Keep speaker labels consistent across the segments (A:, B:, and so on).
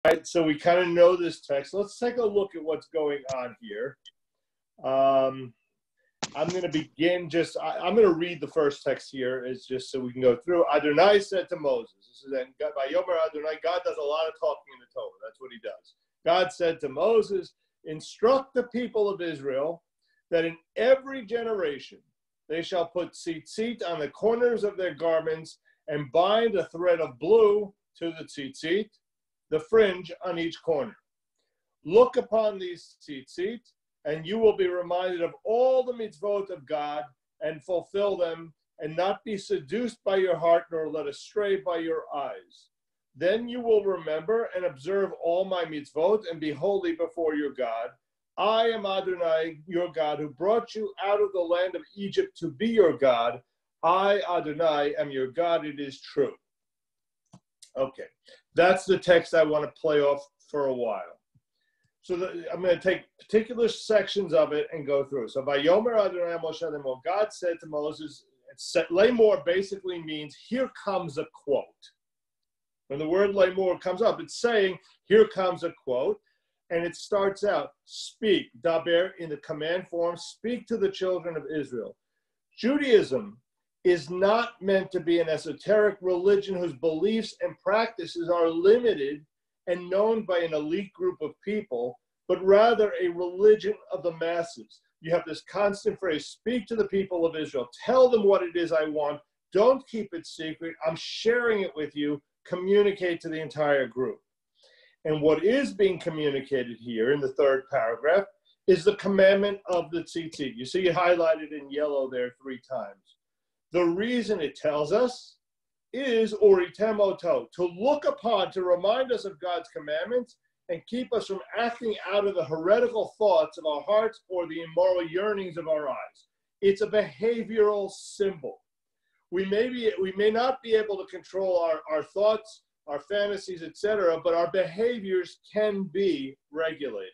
A: right, so we kind of know this text. Let's take a look at what's going on here. I'm going to begin I'm going to read the first text here, is just so we can go through. Adonai said to Moses, this is Vayomer Adonai, God does a lot of talking in the Torah. That's what he does. God said to Moses, instruct the people of Israel that in every generation they shall put tzitzit on the corners of their garments and bind a thread of blue to the tzitzit, the fringe on each corner. Look upon these tzitzit, and you will be reminded of all the mitzvot of God and fulfill them, and not be seduced by your heart nor led astray by your eyes. Then you will remember and observe all my mitzvot and be holy before your God. I am Adonai, your God, who brought you out of the land of Egypt to be your God. I, Adonai, am your God. It is true. Okay, that's the text I want to play off for a while. So I'm going to take particular sections of it and go through. So Vayomer Adonai Moshe Lemor, God said to Moses, Lemor basically means here comes a quote. When the word Lemor comes up, it's saying here comes a quote, and it starts out, speak, daber, in the command form, speak to the children of Israel. Judaism is not meant to be an esoteric religion whose beliefs and practices are limited and known by an elite group of people, but rather a religion of the masses. You have this constant phrase, speak to the people of Israel, tell them what it is I want, don't keep it secret, I'm sharing it with you, communicate to the entire group. And what is being communicated here in the third paragraph is the commandment of the tzitzit. You see it highlighted in yellow there 3 times. The reason it tells us is uritem oto, to look upon, to remind us of God's commandments and keep us from acting out of the heretical thoughts of our hearts or the immoral yearnings of our eyes. It's a behavioral symbol. We may not be able to control our thoughts, our fantasies, etc., but our behaviors can be regulated.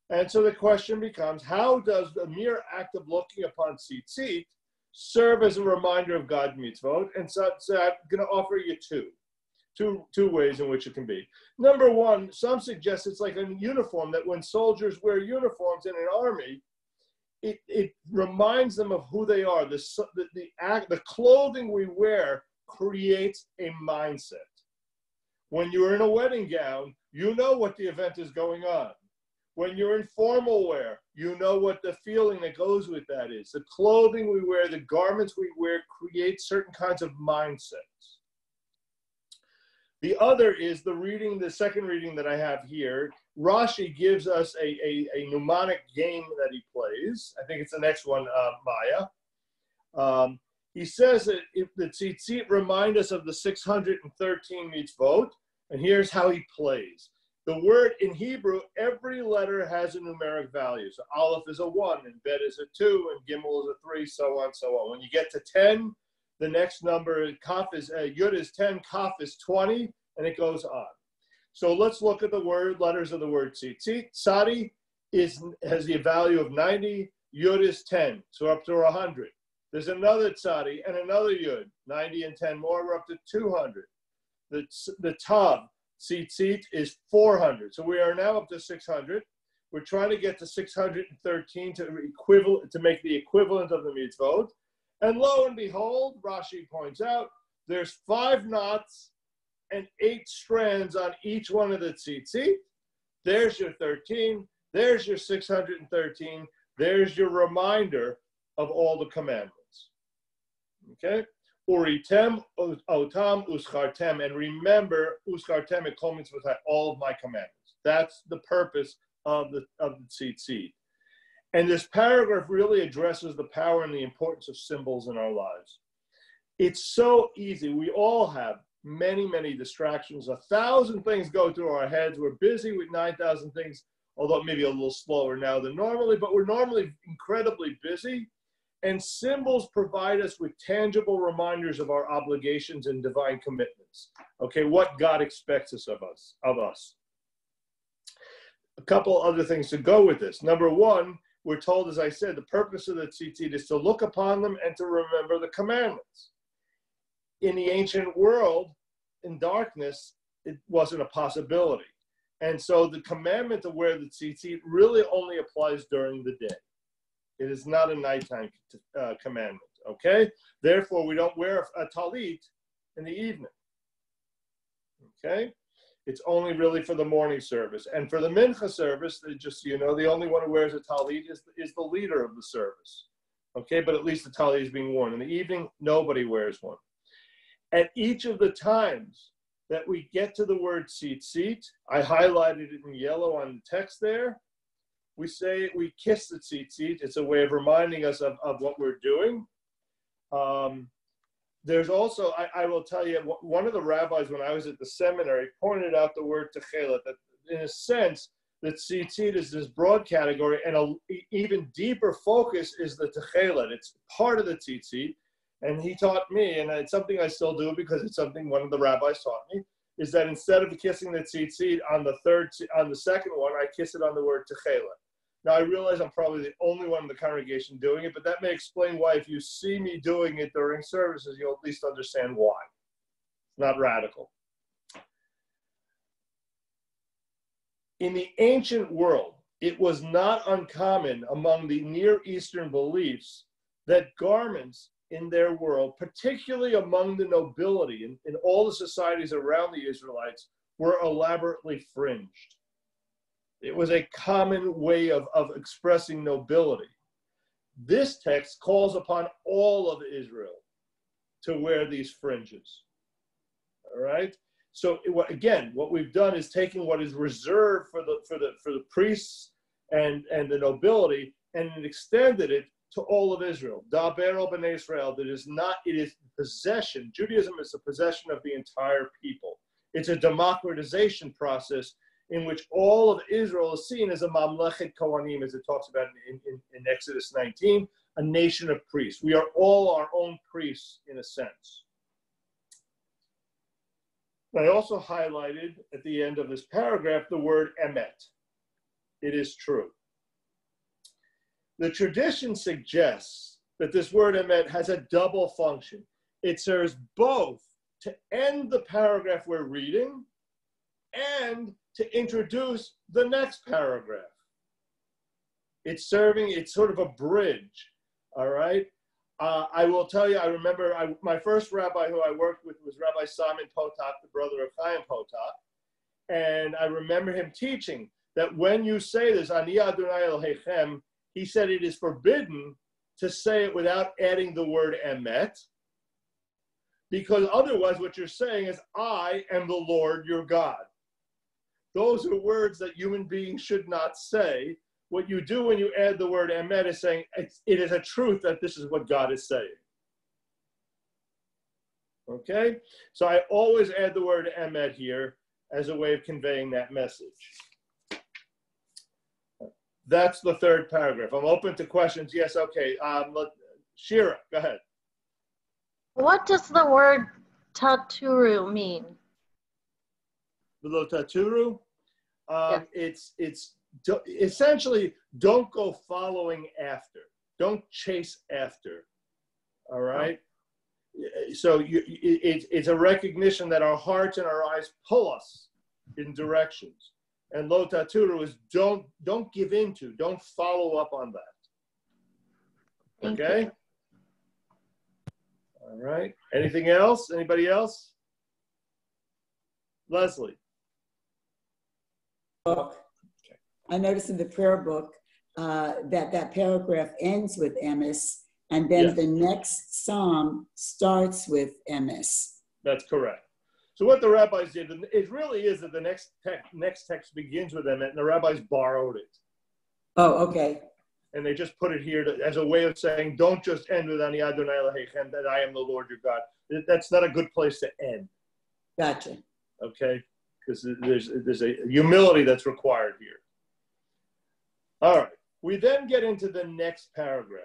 A: And so the question becomes, how does the mere act of looking upon tzitzit serve as a reminder of God's mitzvot? And so I'm going to offer you two ways in which it can be. Number one, some suggest it's like a uniform, that when soldiers wear uniforms in an army, it reminds them of who they are. The clothing we wear creates a mindset. When you're in a wedding gown, you know what the event is going on. When you're in formal wear, you know what the feeling that goes with that is. The clothing we wear, the garments we wear create certain kinds of mindsets. The other is the second reading that I have here. Rashi gives us a mnemonic game that he plays. I think it's the next one, Maya. He says that if the tzitzit remind us of the 613 mitzvot, and here's how he plays. The word in Hebrew, every letter has a numeric value. So Aleph is a 1, and Bet is a 2, and Gimel is a 3, so on, so on. When you get to 10, the next number, Kaf is, Yud is 10, Kaf is 20, and it goes on. So let's look at the letters of the word tzitzit. Tzadi has the value of 90, Yud is 10, so up to 100. There's another tzadi and another Yud, 90 and 10 more, we're up to 200. The Tav, tzitzit, is 400. So we are now up to 600. We're trying to get to 613 to make the equivalent of the mitzvot. And lo and behold, Rashi points out, there's 5 knots and 8 strands on each one of the tzitzit. There's your 13. There's your 613. There's your reminder of all the commandments. Okay? Uritem otam uschartem, and remember uschartem et kol mitzvotai, all of my commandments. That's the purpose of the tzitzit. And this paragraph really addresses the power and the importance of symbols in our lives. It's so easy. We all have many, many distractions. 1,000 things go through our heads. We're busy with 9,000 things, although maybe a little slower now than normally, but we're normally incredibly busy. And symbols provide us with tangible reminders of our obligations and divine commitments. Okay, what God expects of us. A couple other things to go with this. Number one, we're told, as I said, the purpose of the tzitzit is to look upon them and to remember the commandments. In the ancient world, in darkness, it wasn't a possibility. And so the commandment to wear the tzitzit really only applies during the day. It is not a nighttime commandment, okay? Therefore, we don't wear a talit in the evening, okay? It's only really for the morning service. And for the mincha service, just so you know, the only one who wears a talit is the leader of the service, okay? But at least the talit is being worn. In the evening, nobody wears one. At each of the times that we get to the word tzitzit, I highlighted it in yellow on the text there. We say we kiss the tzitzit. It's a way of reminding us of what we're doing. There's also, I will tell you, one of the rabbis when I was at the seminary pointed out the word techelet, that in a sense, that tzitzit is this broad category, and an even deeper focus is the techelet. It's part of the tzitzit. And he taught me, and it's something I still do because it's something one of the rabbis taught me, is that instead of kissing the tzitzit on the second one, I kiss it on the word techelet. Now, I realize I'm probably the only one in the congregation doing it, but that may explain why if you see me doing it during services, you'll at least understand why. It's not radical. In the ancient world, it was not uncommon among the Near Eastern beliefs that garments in their world, particularly among the nobility in all the societies around the Israelites, were elaborately fringed. It was a common way of expressing nobility. This text calls upon all of Israel to wear these fringes. All right? So again, what we've done is taking what is reserved for the priests and the nobility and extended it to all of Israel. Daber al b'nei Israel, it is possession. Judaism is a possession of the entire people. It's a democratization process in which all of Israel is seen as a mamlechet kohanim, as it talks about in Exodus 19, a nation of priests. We are all our own priests in a sense. I also highlighted at the end of this paragraph the word emet. It is true. The tradition suggests that this word emet has a double function. It serves both to end the paragraph we're reading and to introduce the next paragraph. It's sort of a bridge, all right? I will tell you, I remember my first rabbi who I worked with was Rabbi Simon Potok, the brother of Chaim Potok, and I remember him teaching that when you say this, Ani Adonai Elohechem, he said it is forbidden to say it without adding the word emet, because otherwise what you're saying is, I am the Lord your God. Those are words that human beings should not say. What you do when you add the word emet is saying, it is a truth that this is what God is saying. Okay? So I always add the word emet here as a way of conveying that message. That's the third paragraph. I'm open to questions. Yes, okay. Shira, go ahead.
B: What does the word taturu mean?
A: Below taturu?
B: Yes.
A: It's essentially don't go following after. Don't chase after. All right? Oh. So it's a recognition that our hearts and our eyes pull us in directions. And lo taturu is don't give in to, don't follow up on that. Okay? All right. Anything else? Anybody else? Leslie.
C: I noticed in the prayer book that paragraph ends with emes, and then the next psalm starts with emes.
A: That's correct. So what the rabbis did, it really is that the next text begins with emet, and the rabbis borrowed it.
C: Oh, okay.
A: And they just put it here as a way of saying, don't just end with Ani Adonai Elohechem, that I am the Lord your God. That's not a good place to end.
C: Gotcha.
A: Okay? Because there's a humility that's required here. All right. We then get into the next paragraph.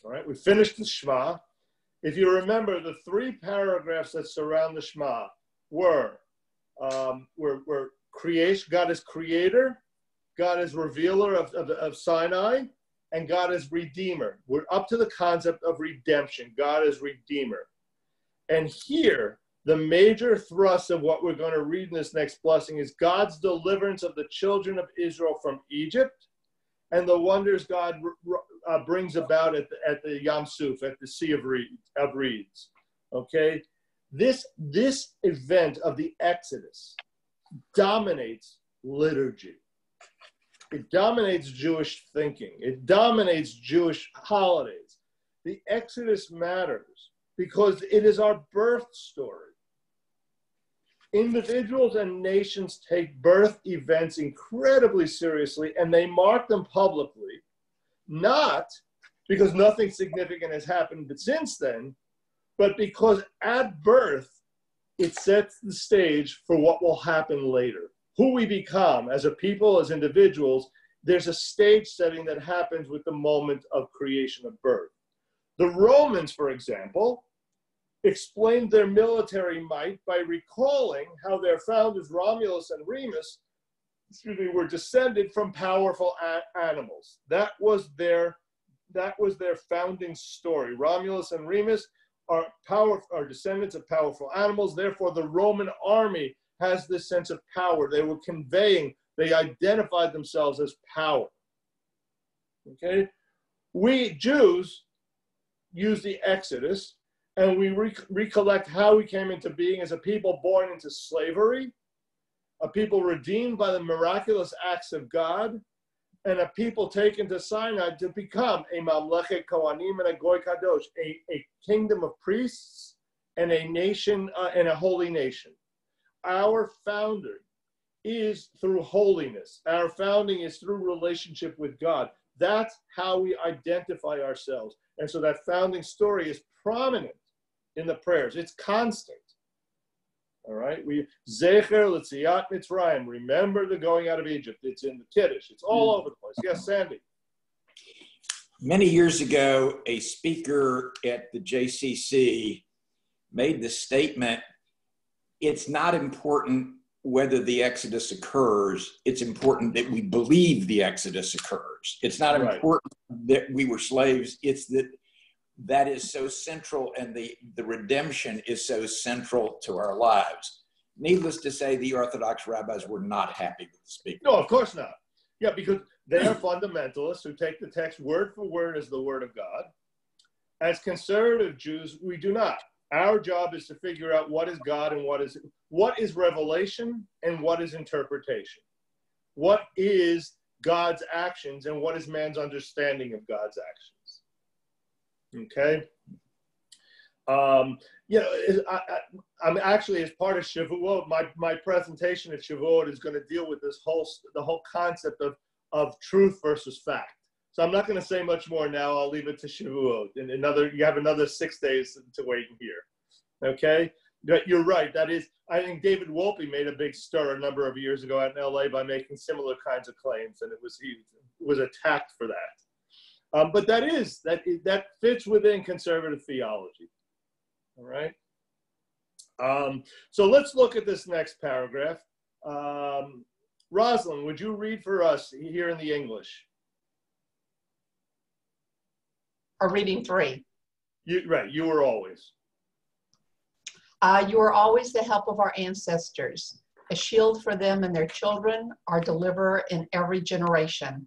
A: All right. We finished the Shema. If you remember, the three paragraphs that surround the Shema were creation, God is creator, God is revealer of Sinai, and God is redeemer. We're up to the concept of redemption. God is redeemer. And here, The major thrust of what we're going to read in this next blessing is God's deliverance of the children of Israel from Egypt and the wonders God brings about at the Yam Suf, at the Sea of Reeds. Okay? This event of the Exodus dominates liturgy. It dominates Jewish thinking. It dominates Jewish holidays. The Exodus matters because it is our birth story. Individuals and nations take birth events incredibly seriously, and they mark them publicly, not because nothing significant has happened since then, but because at birth, it sets the stage for what will happen later. Who we become as a people, as individuals, there's a stage setting that happens with the moment of creation of birth. The Romans, for example, explained their military might by recalling how their founders, Romulus and Remus, were descended from powerful animals. That was their founding story. Romulus and Remus are descendants of powerful animals. Therefore, the Roman army has this sense of power. They identified themselves as power. Okay? We Jews use the Exodus, and we recollect how we came into being as a people born into slavery, a people redeemed by the miraculous acts of God, and a people taken to Sinai to become a Mamlechet Kohanim and a Goy Kadosh, a kingdom of priests and a nation and a holy nation. Our founding is through holiness. Our founding is through relationship with God. That's how we identify ourselves. And so that founding story is prominent in the prayers. It's constant. All right? Zecher l'tziat Mitzrayim. Remember the going out of Egypt. It's in the Kiddush. It's all over the place. Yes, Sandy.
D: Many years ago, a speaker at the JCC made the statement, it's not important whether the Exodus occurs, it's important that we believe the Exodus occurs. It's not important that we were slaves, it's that is so central, and the redemption is so central to our lives. Needless to say, the Orthodox rabbis were not happy with the speaker.
A: No, of course not. Yeah, because they are fundamentalists who take the text word for word as the word of God. As conservative Jews, we do not. Our job is to figure out what is God and what is revelation and what is interpretation. What is God's actions and what is man's understanding of God's actions? Okay. I'm actually, as part of Shavuot, my presentation at Shavuot is going to deal with the whole concept of truth versus fact. So I'm not going to say much more now. I'll leave it to Shavuot. You have another 6 days to wait and hear. Okay? But you're right. That is, I think David Wolpe made a big stir a number of years ago out in LA by making similar kinds of claims, and he was attacked for that. But that fits within conservative theology. All right? So let's look at this next paragraph. Rosalind, would you read for us here in the English?
E: Or reading 3.
A: You were always.
E: You are always the help of our ancestors, a shield for them and their children, our deliverer in every generation.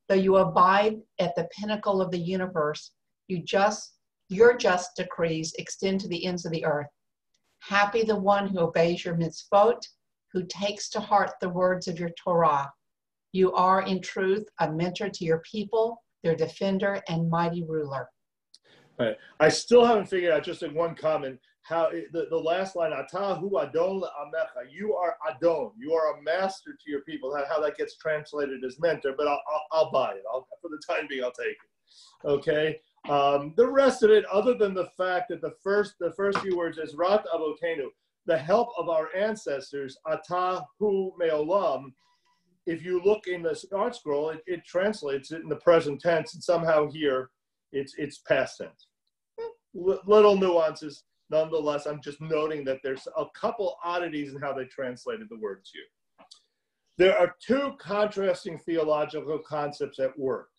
E: Though you abide at the pinnacle of the universe, your just decrees extend to the ends of the earth. Happy the one who obeys your mitzvot, who takes to heart the words of your Torah. You are, in truth, a mentor to your people, their defender and mighty ruler.
A: Right. I still haven't figured out, just in one comment, how the last line, Atah hu Adon le'amecha, you are Adon, you are a master to your people, how that gets translated as mentor, but I'll buy it. For the time being, I'll take it. Okay? The rest of it, other than the fact that the first few words is Rat Avotenu, the help of our ancestors, Atah hu me'olam. If you look in the Start Scroll, it translates it in the present tense, and somehow here it's past tense. Little nuances, nonetheless. I'm just noting that there's a couple oddities in how they translated the words here. There are two contrasting theological concepts at work.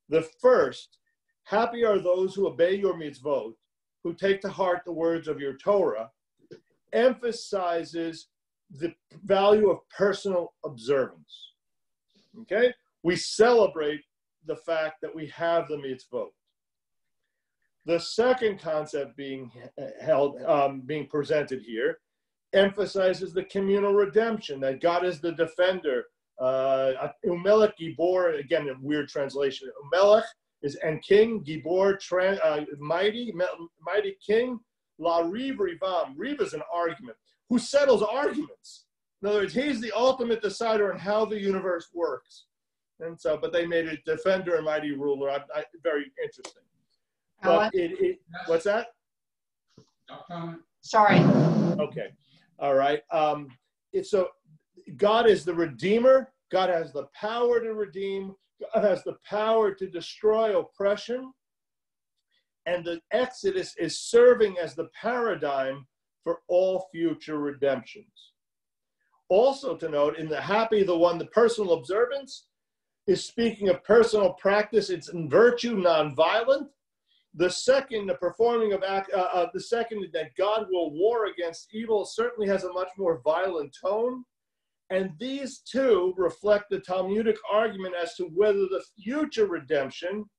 A: The first, happy are those who obey your mitzvot, who take to heart the words of your Torah, emphasizes the value of personal observance. Okay? We celebrate the fact that we have the mitzvot. The second concept being being presented here emphasizes the communal redemption, that God is the defender. Umelech Gibor, again, a weird translation. Umelech is and king, Gibor, mighty king. La Riv Rivam. Riv is an argument. Who settles arguments? In other words, he's the ultimate decider on how the universe works. And so, but they made it defender and mighty ruler. Very interesting. But what's that?
E: Sorry.
A: Okay. All right. So God is the redeemer. God has the power to redeem. God has the power to destroy oppression. And the Exodus is serving as the paradigm for all future redemptions. Also to note, in the the personal observance is speaking of personal practice. It's in virtue, non-violent. The second, the performing of the second, that God will war against evil, certainly has a much more violent tone. And these two reflect the Talmudic argument as to whether the future redemption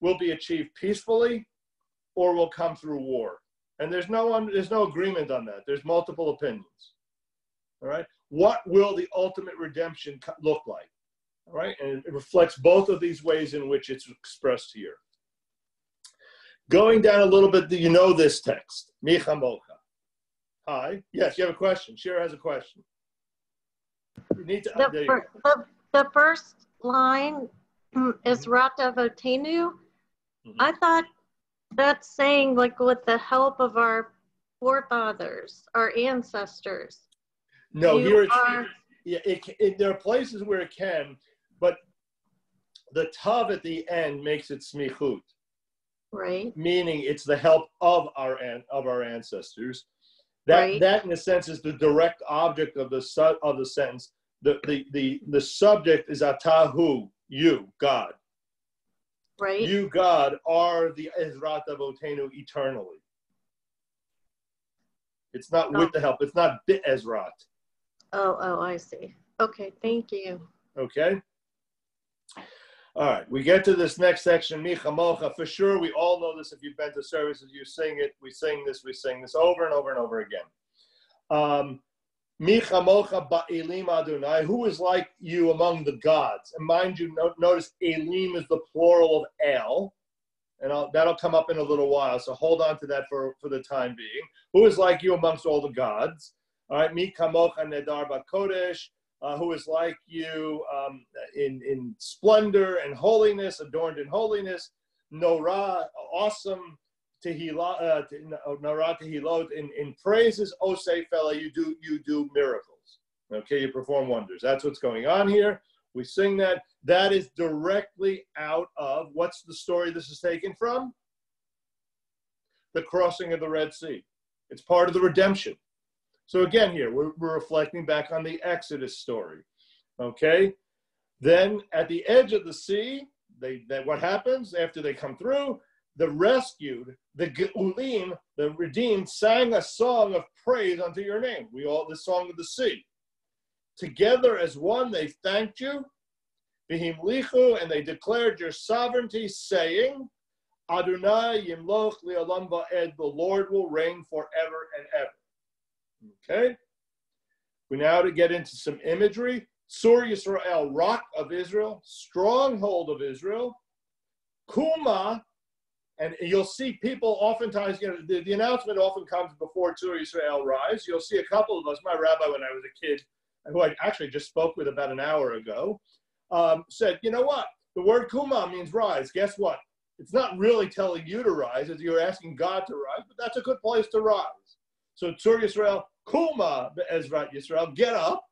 A: will be achieved peacefully or will come through war. And there's no agreement on that. There's multiple opinions. All right. What will the ultimate redemption look like? All right. And it reflects both of these ways in which it's expressed here. Going down a little bit, you know this text. Micha Mocha. Hi. Yes, you have a question. Shira has a question. You need to,
B: the first line is Rata Votenu. I thought that's saying, like, with the help of our forefathers, our ancestors.
A: No, here there are places where it can, but the tav at the end makes it smichut,
B: right?
A: Meaning it's the help of our ancestors. That in a sense is the direct object of the sentence. The subject is atahu, you, God.
B: Right.
A: You, God, are the Ezrat Avotenu eternally. It's not with the help. It's not bit Ezrat.
B: Oh, I see. Okay, thank you. Okay.
A: All right, we get to this next section, Micha Mocha. For sure, we all know this if you've been to services. You sing it. We sing this over and over and over again. Micha Mocha ba'elim Adonai, who is like you among the gods? And mind you, notice Elim is the plural of El, and that'll come up in a little while, so hold on to that for the time being. Who is like you amongst all the gods? All right, Micha Mocha Nedar Ba'Kodesh, who is like you in splendor and holiness, adorned in holiness, Norah, awesome, Nara Tehilot, in praises, Osei Fela, you do miracles. Okay, you perform wonders. That's what's going on here. We sing that. That is directly out of, what's the story this is taken from? The crossing of the Red Sea. It's part of the redemption. So again here, we're reflecting back on the Exodus story. Okay? Then at the edge of the sea, what happens after they come through? The rescued, the Geulim, the redeemed, sang a song of praise unto your name. The song of the sea. Together as one, they thanked you, V'himlichu, and they declared your sovereignty, saying, Adonai yimloch li'olam va'ed, the Lord will reign forever and ever. Okay? We now to get into some imagery. Sur Yisrael, rock of Israel, stronghold of Israel, Kuma. And you'll see people oftentimes, the announcement often comes before Tzur Yisrael rise. You'll see a couple of us, my rabbi when I was a kid, who I actually just spoke with about an hour ago, said, you know what? The word Kuma means rise. Guess what? It's not really telling you to rise, as you're asking God to rise, but that's a good place to rise. So Tzur Yisrael, Kuma be'ezrat Yisrael, get up,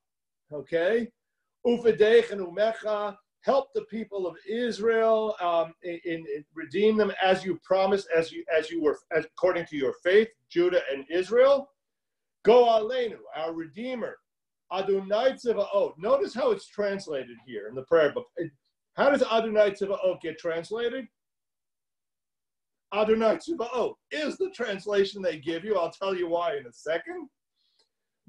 A: okay? Ufedech and umecha, help the people of Israel, in redeem them as you promised, as according to your faith, Judah and Israel. Go Aleinu, our Redeemer, Adonai Tzivaot. Notice how it's translated here in the prayer book. How does Adonai Tzivaot get translated? Adonai Tzivaot is the translation they give you. I'll tell you why in a second.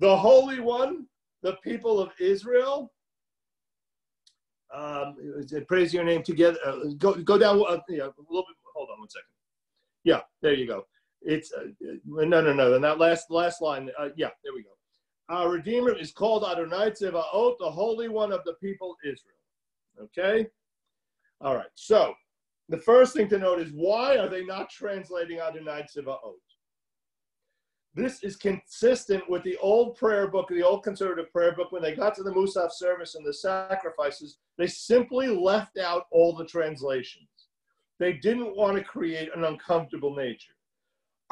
A: The Holy One, the people of Israel. Praise your name together. Go down a little bit. Hold on one second. Yeah, there you go. It's no. And that last line. Yeah, there we go. Our Redeemer is called Adonai Tzevaot, the Holy One of the people Israel. Okay? All right. So, the first thing to note is, why are they not translating Adonai Tzevaot? This is consistent with the old prayer book, the old conservative prayer book. When they got to the Musaf service and the sacrifices, they simply left out all the translations. They didn't want to create an uncomfortable nature.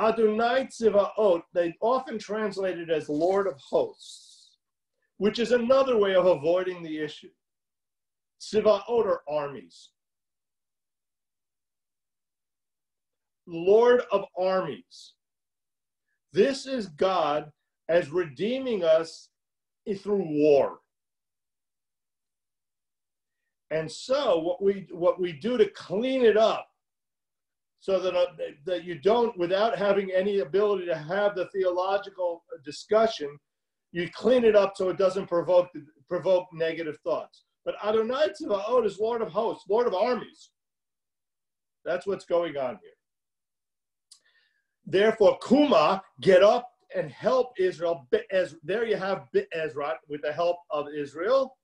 A: Adonai Tzevaot, they often translate it as Lord of Hosts, which is another way of avoiding the issue. Tzevaot are armies. Lord of armies. This is God as redeeming us through war. And so what we do to clean it up, so that you don't, without having any ability to have the theological discussion, you clean it up so it doesn't provoke negative thoughts. But Adonai Tzevaot is Lord of Hosts, Lord of armies. That's what's going on here. Therefore, Kuma, get up and help Israel. As there you have Ezra with the help of Israel,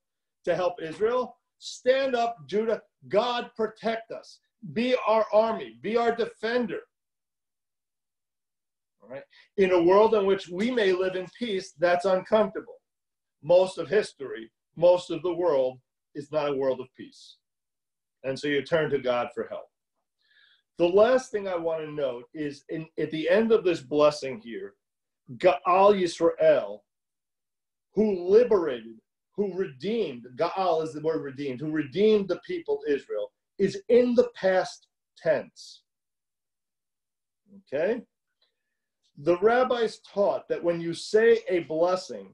A: to help Israel. Stand up, Judah. God protect us. Be our army. Be our defender. All right. In a world in which we may live in peace, that's uncomfortable. Most of history, most of the world is not a world of peace. And so you turn to God for help. The last thing I want to note is at the end of this blessing here, Ga'al Yisrael, who liberated, who redeemed, Ga'al is the word redeemed, who redeemed the people Israel, is in the past tense. Okay? The rabbis taught that when you say a blessing,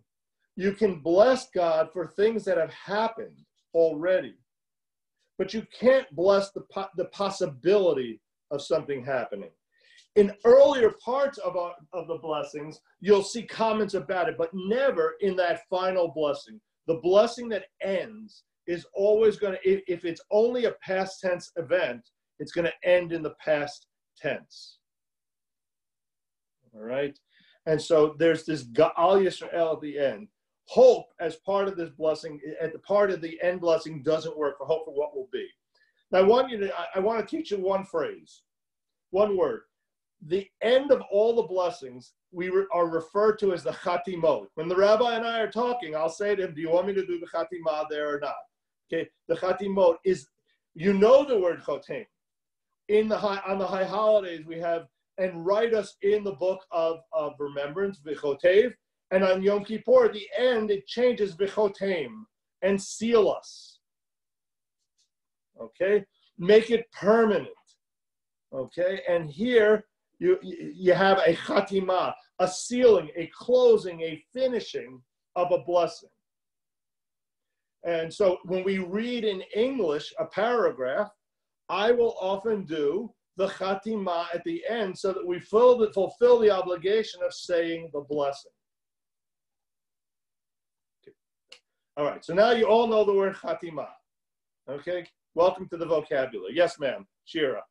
A: you can bless God for things that have happened already, but you can't bless the possibility of something happening. In earlier parts of the blessings, you'll see comments about it, but never in that final blessing. The blessing that ends is always going to, if it's only a past tense event, it's going to end in the past tense. All right? And so there's this Ga'al Yisrael at the end. Hope as part of this blessing, at the part of the end blessing doesn't work for hope for what will be. Now I want to teach you one phrase, one word. The end of all the blessings are referred to as the Chatimot. When the rabbi and I are talking, I'll say to him, do you want me to do the Chatimah there or not? Okay, the Chatimot is, you know the word Chotem. On the high holidays, we have, and write us in the book of remembrance, V'chotev, and on Yom Kippur, at the end, it changes V'chotem, and seal us. Okay, make it permanent. Okay, and here, you have a chatimah, a sealing, a closing, a finishing of a blessing. And so when we read in English a paragraph, I will often do the chatimah at the end so that we fulfill the obligation of saying the blessing. Okay. All right, so now you all know the word chatimah. Okay, welcome to the vocabulary. Yes, ma'am, Shira.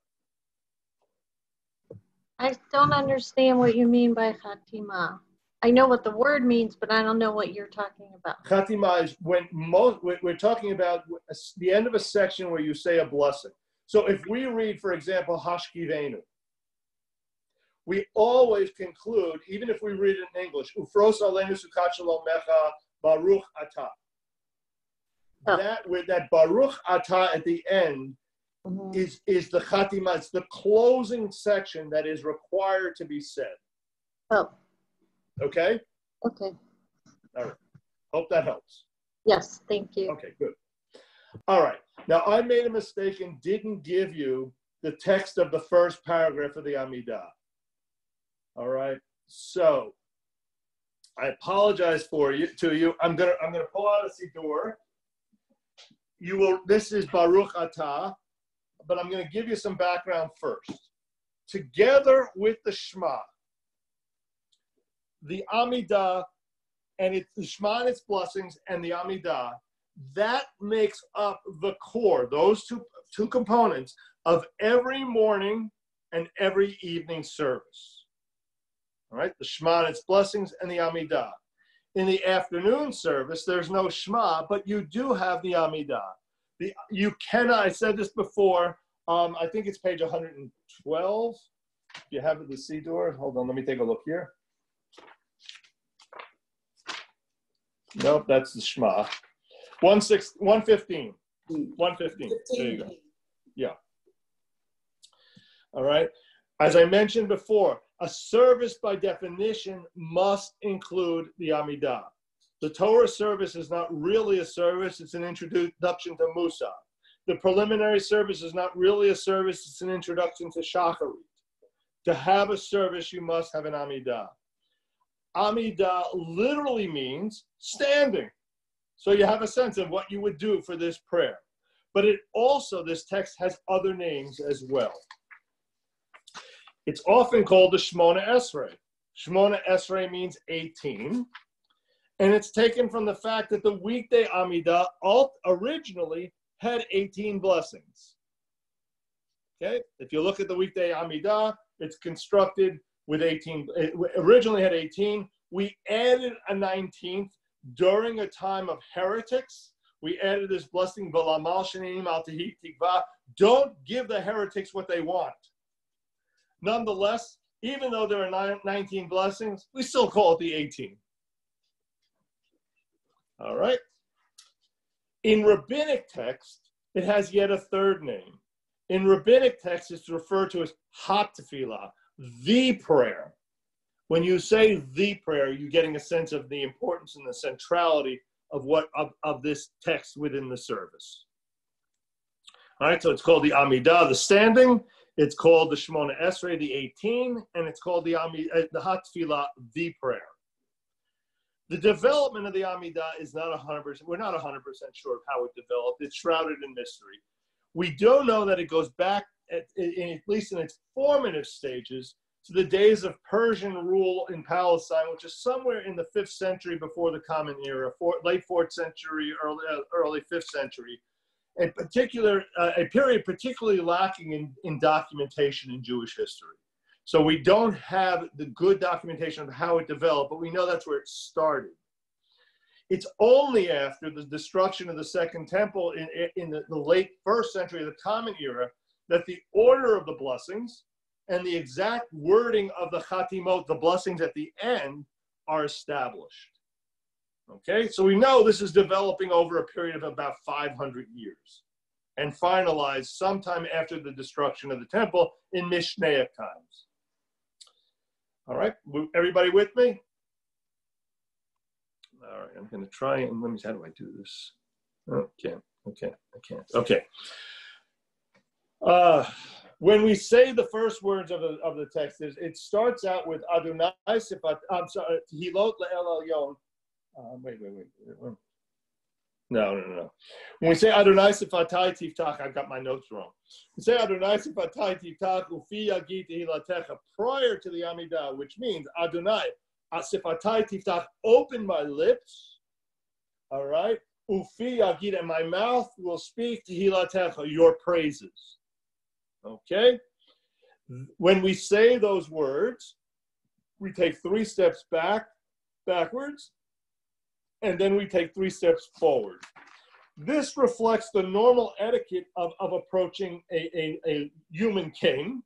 B: I don't understand what you mean by Chatima. I know what the word means, but I don't know what you're talking about.
A: Chatima is when we're talking about the end of a section where you say a blessing. So if we read, for example, Hashkivenu, we always conclude, even if we read it in English, Ufros Aleinu Sukat Shalom Mecha Baruch Atah. That with that Baruch Atah at the end is the Chatima. It's the closing section that is required to be said.
B: Oh.
A: Okay?
B: Okay.
A: All right. Hope that helps.
B: Yes, thank you.
A: Okay, good. All right. Now, I made a mistake and didn't give you the text of the first paragraph of the Amidah. All right. So, I apologize to you. I'm gonna pull out a siddur. This is Baruch Atah, but I'm going to give you some background first. Together with the Shema, the Amidah and it's the Shema and its blessings and the Amidah. That makes up the core, those two components of every morning and every evening service. All right, the Shema and its blessings and the Amidah. In the afternoon service, there's no Shema, but you do have the Amidah. You cannot, I said this before, I think it's page 112. You have it, the Siddur. Hold on, let me take a look here. Nope, that's the Shema. 115. 115. There you go. Yeah. All right. As I mentioned before, a service by definition must include the Amidah. The Torah service is not really a service, it's an introduction to Musaf. The preliminary service is not really a service, it's an introduction to Shacharit. To have a service, you must have an Amidah. Amidah literally means standing. So you have a sense of what you would do for this prayer. But it also, this text has other names as well. It's often called the Shmona Esrei. Shmona Esrei means 18. And it's taken from the fact that the weekday Amidah originally had 18 blessings. Okay? If you look at the weekday Amidah, it's constructed with 18. It originally had 18. We added a 19th during a time of heretics. We added this blessing, V'lamal sheneim al tehi tikva. Don't give the heretics what they want. Nonetheless, even though there are 19 blessings, we still call it the 18. All right. In rabbinic text, it has yet a third name. In rabbinic text, it's referred to as hot tefillah, the prayer. When you say the prayer, you're getting a sense of the importance and the centrality of this text within the service. All right, so it's called the Amidah, the standing. It's called the Shmona Esrei, the 18, and it's called the hot tefillah, the prayer. The development of the Amidah is not 100%. We're not 100% sure of how it developed. It's shrouded in mystery. We do know that it goes back, at least in its formative stages, to the days of Persian rule in Palestine, which is somewhere in the 5th century before the Common Era, late 4th century, early 5th century. A period particularly lacking in documentation in Jewish history. So we don't have the good documentation of how it developed, but we know that's where it started. It's only after the destruction of the Second Temple in the late 1st century of the Common Era that the order of the blessings and the exact wording of the Chatimot, the blessings at the end, are established. Okay, so we know this is developing over a period of about 500 years and finalized sometime after the destruction of the temple in Mishnaic times. All right, everybody with me? All right, I'm going to try and let me see, how do I do this? Okay, I can't. Okay. When we say the first words of the text, it starts out with Adonai S'fatai. I'm sorry, Tehilot Le'el Elyon. Wait. No. When we say Adonai S'fatai Tiftach, I've got my notes wrong. We say Adonai S'fatai Tiftach Ufi Yagi Tehilatecha prior to the Amidah, which means Adonai S'fatai Tiftach, open my lips. All right. Ufi Yagid, and my mouth will speak Tehilatecha, your praises. Okay. When we say those words, we take 3 steps backwards, and then we take 3 steps forward. This reflects the normal etiquette of approaching a human king.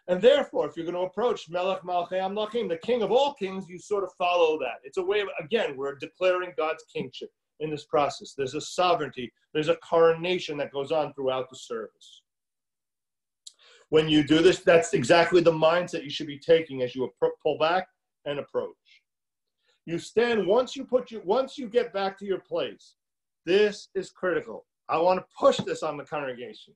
A: And therefore, if you're going to approach Melech Malchei Amlachim, the king of all kings, you sort of follow that. It's a way of, again, we're declaring God's kingship in this process. There's a sovereignty. There's a coronation that goes on throughout the service. When you do this, that's exactly the mindset you should be taking as you pull back and approach. You stand once you get back to your place. This is critical. I want to push this on the congregation.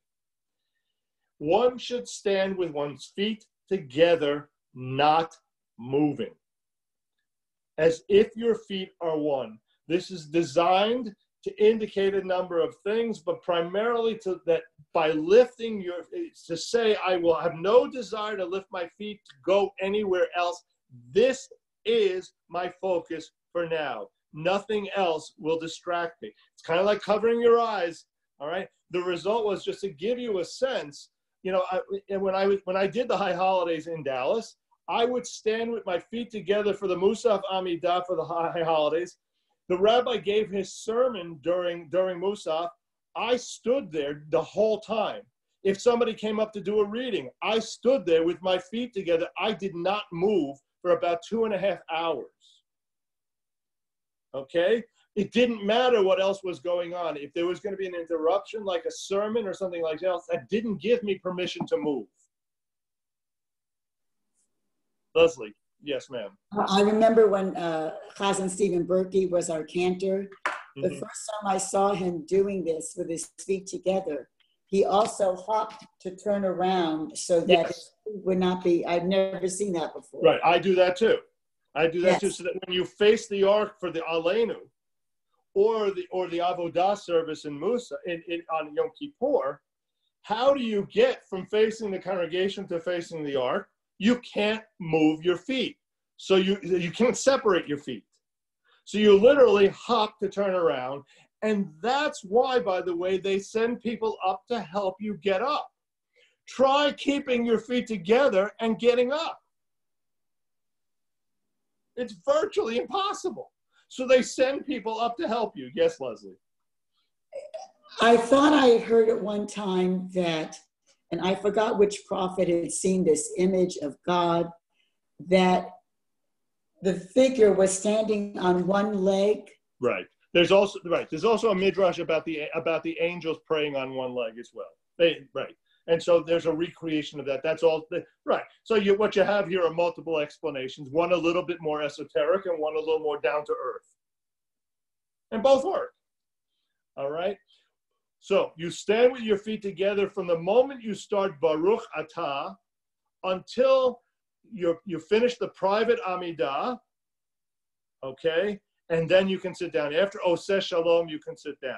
A: One should stand with one's feet together, not moving, as if your feet are one. This is designed to indicate a number of things, but primarily that by lifting to say, I will have no desire to lift my feet to go anywhere else. This is my focus for now. Nothing else will distract me. It's kind of like covering your eyes, all right? The result was just to give you a sense, you know, when I did the high holidays in Dallas, I would stand with my feet together for the Musaf Amidah for the high holidays. The rabbi gave his sermon during Musaf. I stood there the whole time. If somebody came up to do a reading, I stood there with my feet together. I did not move for about 2.5 hours. Okay? It didn't matter what else was going on. If there was going to be an interruption, like a sermon or something like that, that didn't give me permission to move. Leslie, yes, ma'am.
C: I remember when Chazan Stephen Berkey was our cantor. The first time I saw him doing this with his feet together, he also hopped to turn around so that his feet would not be, I've never seen that before.
A: Right, I do that too. I do that too, so that when you face the ark for the Aleinu, or the Avodah service in Musa, on Yom Kippur, how do you get from facing the congregation to facing the ark? You can't move your feet. So you can't separate your feet. So you literally hop to turn around. And that's why, by the way, they send people up to help you get up. Try keeping your feet together and getting up. It's virtually impossible. So they send people up to help you. Yes, Leslie.
C: I thought I had heard at one time that, and I forgot which prophet had seen this image of God, that the figure was standing on one leg.
A: Right. There's also a midrash about the angels praying on one leg as well. Right. And so there's a recreation of that. That's all. Right. So what you have here are multiple explanations. One a little bit more esoteric and one a little more down to earth. And both work. All right. So you stand with your feet together from the moment you start Baruch Atah until you finish the private Amidah. Okay. And then you can sit down. After Oseh Shalom, you can sit down.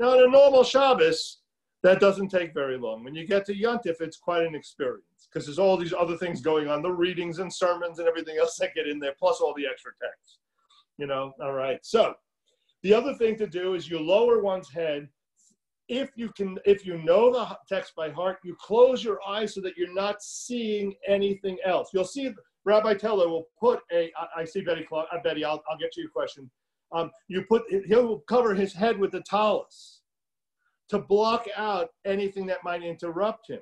A: Now, in a normal Shabbos, that doesn't take very long. When you get to Yontif, it's quite an experience because there's all these other things going on, the readings and sermons and everything else that get in there, plus all the extra text. You know, all right. So the other thing to do is you lower one's head. If you know the text by heart, you close your eyes so that you're not seeing anything else. You'll see Rabbi Teller will put I see Betty, I'll get to your question. He'll cover his head with the talus to block out anything that might interrupt him.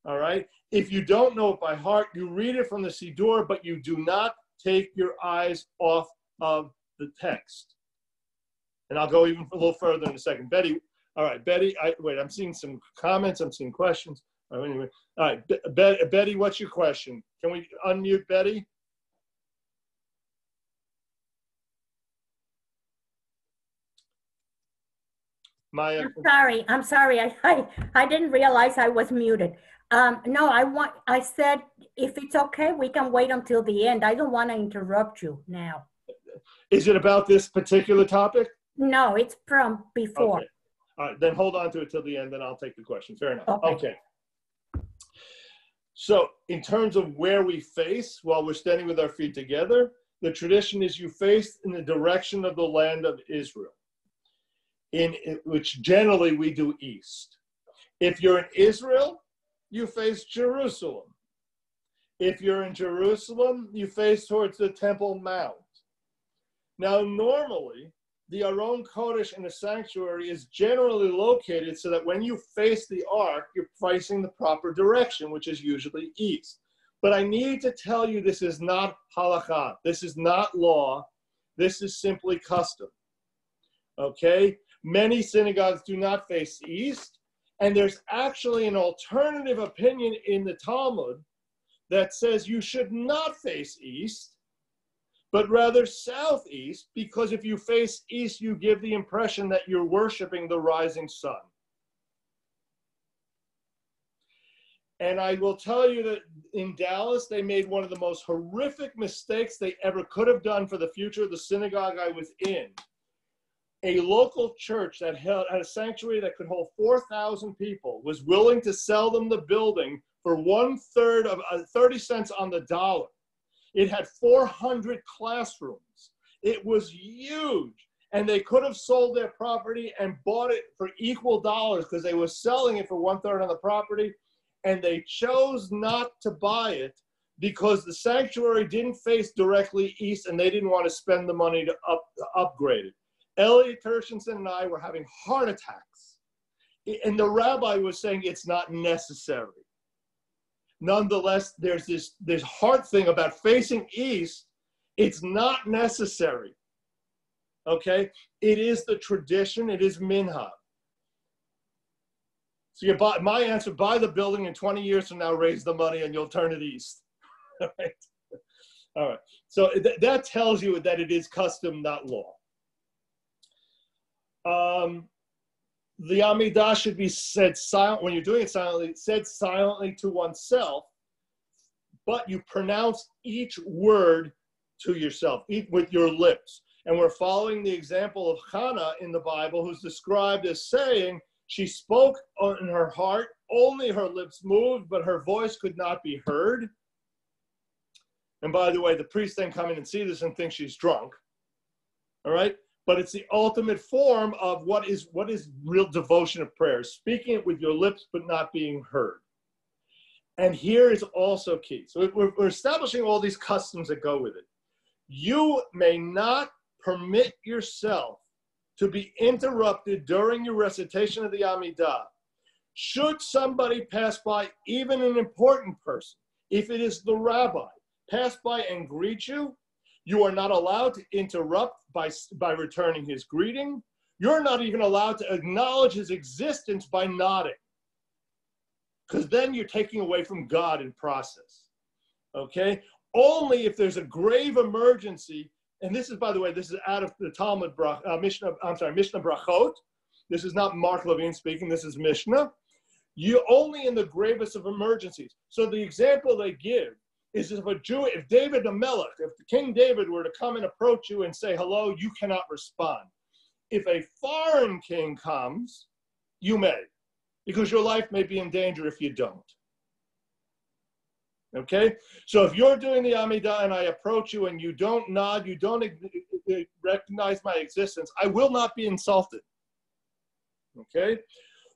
A: All right. If you don't know it by heart, you read it from the Siddur, but you do not take your eyes off of the text. And I'll go even a little further in a second. Betty, all right, Betty, I'm seeing some comments, I'm seeing questions. Anyway, all right, Betty, what's your question? Can we unmute Betty? Maya.
F: I'm sorry. I didn't realize I was muted. No, I said, if it's okay, we can wait until the end. I don't want to interrupt you now.
A: Is it about this particular topic?
F: No, it's from before.
A: Okay. All right, then hold on to it till the end, then I'll take the question. Fair enough. Okay. So in terms of where we face while we're standing with our feet together, the tradition is you face in the direction of the land of Israel, which generally we do east. If you're in Israel, you face Jerusalem. If you're in Jerusalem, you face towards the Temple Mount. Now, normally, the Aron Kodesh in the sanctuary is generally located so that when you face the ark, you're facing the proper direction, which is usually east. But I need to tell you, this is not halakha. This is not law. This is simply custom. Okay? Many synagogues do not face east, and there's actually an alternative opinion in the Talmud that says you should not face east, but rather southeast, because if you face east, you give the impression that you're worshiping the rising sun. And I will tell you that in Dallas, they made one of the most horrific mistakes they ever could have done for the future of the synagogue I was in. A local church that had a sanctuary that could hold 4,000 people was willing to sell them the building for 1/3 of 30 cents on the dollar. It had 400 classrooms. It was huge. And they could have sold their property and bought it for equal dollars because they were selling it for 1/3 on the property. And they chose not to buy it because the sanctuary didn't face directly east and they didn't want to spend the money to upgrade it. Elliot Kirshenson and I were having heart attacks. And the rabbi was saying it's not necessary. Nonetheless, there's this heart thing about facing east. It's not necessary. Okay? It is the tradition. It is minhag. So my answer, buy the building and 20 years from now, raise the money and you'll turn it east. All right. All right. So that tells you that it is custom, not law. The Amidah should be said silent when you're doing it silently, said silently to oneself, but you pronounce each word to yourself, with your lips. And we're following the example of Hannah in the Bible, who's described as saying, she spoke in her heart, only her lips moved, but her voice could not be heard. And by the way, the priest then come in and see this and think she's drunk. All right? But it's the ultimate form of what is real devotion of prayer, speaking it with your lips, but not being heard. And here is also key. So we're establishing all these customs that go with it. You may not permit yourself to be interrupted during your recitation of the Amidah. Should somebody pass by, even an important person, if it is the rabbi, pass by and greet you, you are not allowed to interrupt by returning his greeting. You're not even allowed to acknowledge his existence by nodding, because then you're taking away from God in process. Okay? Only if there's a grave emergency, and this is, by the way, this is out of the Talmud Mishnah Brachot. This is not Mark Levine speaking. This is Mishnah. You only in the gravest of emergencies. So the example they give is if David the Melech, if King David were to come and approach you and say hello, you cannot respond. If a foreign king comes, you may, because your life may be in danger if you don't. Okay? So if you're doing the Amidah and I approach you and you don't nod, you don't recognize my existence, I will not be insulted. Okay?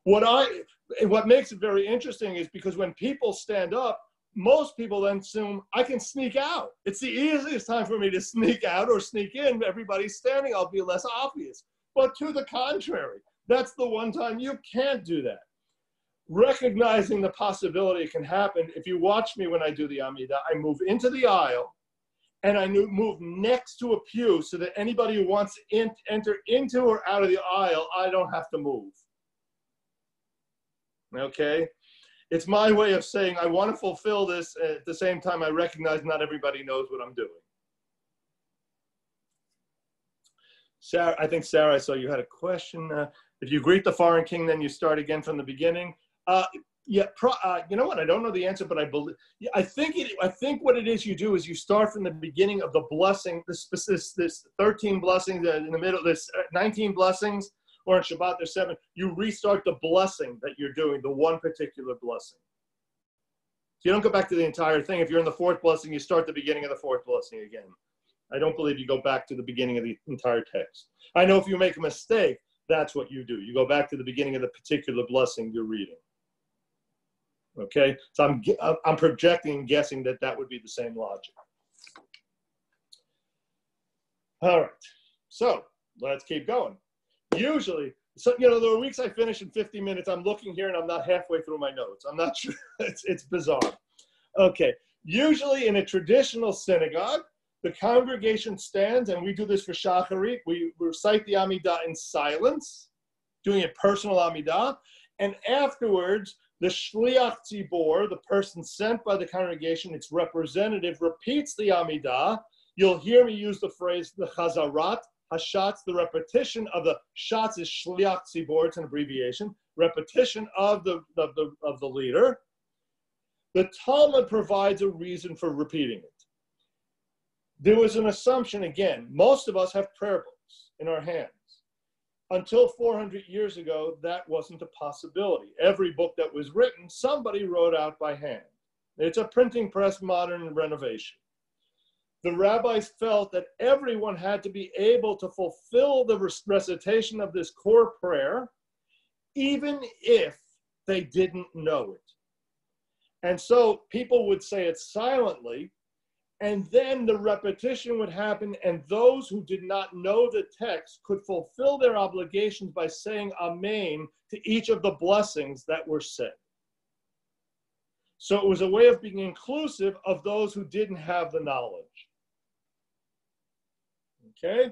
A: What makes it very interesting is because when people stand up, most people then assume I can sneak out. It's the easiest time for me to sneak out or sneak in. Everybody's standing, I'll be less obvious. But to the contrary, that's the one time you can't do that. Recognizing the possibility it can happen, if you watch me when I do the Amidah, I move into the aisle and I move next to a pew so that anybody who wants to enter into or out of the aisle, I don't have to move. Okay? It's my way of saying I want to fulfill this. At the same time, I recognize not everybody knows what I'm doing. Sarah, I think, Sarah, I saw you had a question. If you greet the foreign king, then you start again from the beginning. You know what? I don't know the answer, but I think what it is you do is you start from the beginning of the blessing, this 13 blessings in the middle, this 19 blessings. Or in Shabbat, there's 7. You restart the blessing that you're doing, the one particular blessing. So you don't go back to the entire thing. If you're in the 4th blessing, you start the beginning of the 4th blessing again. I don't believe you go back to the beginning of the entire text. I know if you make a mistake, that's what you do. You go back to the beginning of the particular blessing you're reading. Okay? So I'm projecting and guessing that would be the same logic. All right. So let's keep going. Usually, so there are weeks I finish in 50 minutes. I'm looking here and I'm not halfway through my notes. I'm not sure. It's bizarre. Okay. Usually in a traditional synagogue, the congregation stands, and we do this for Shacharit. We recite the Amidah in silence, doing a personal Amidah. And afterwards, the Shliach Tzibor, the person sent by the congregation, its representative, repeats the Amidah. You'll hear me use the phrase, the Chazarat. Hashatz, the repetition of the Shatz is Shliach Tzibor, it's an abbreviation, repetition of the leader. The Talmud provides a reason for repeating it. There was an assumption, again, most of us have prayer books in our hands. Until 400 years ago, that wasn't a possibility. Every book that was written, somebody wrote out by hand. It's a printing press modern renovation. the rabbis felt that everyone had to be able to fulfill the recitation of this core prayer, even if they didn't know it. And so people would say it silently, and then the repetition would happen, and those who did not know the text could fulfill their obligations by saying Amen to each of the blessings that were said. So it was a way of being inclusive of those who didn't have the knowledge. Okay?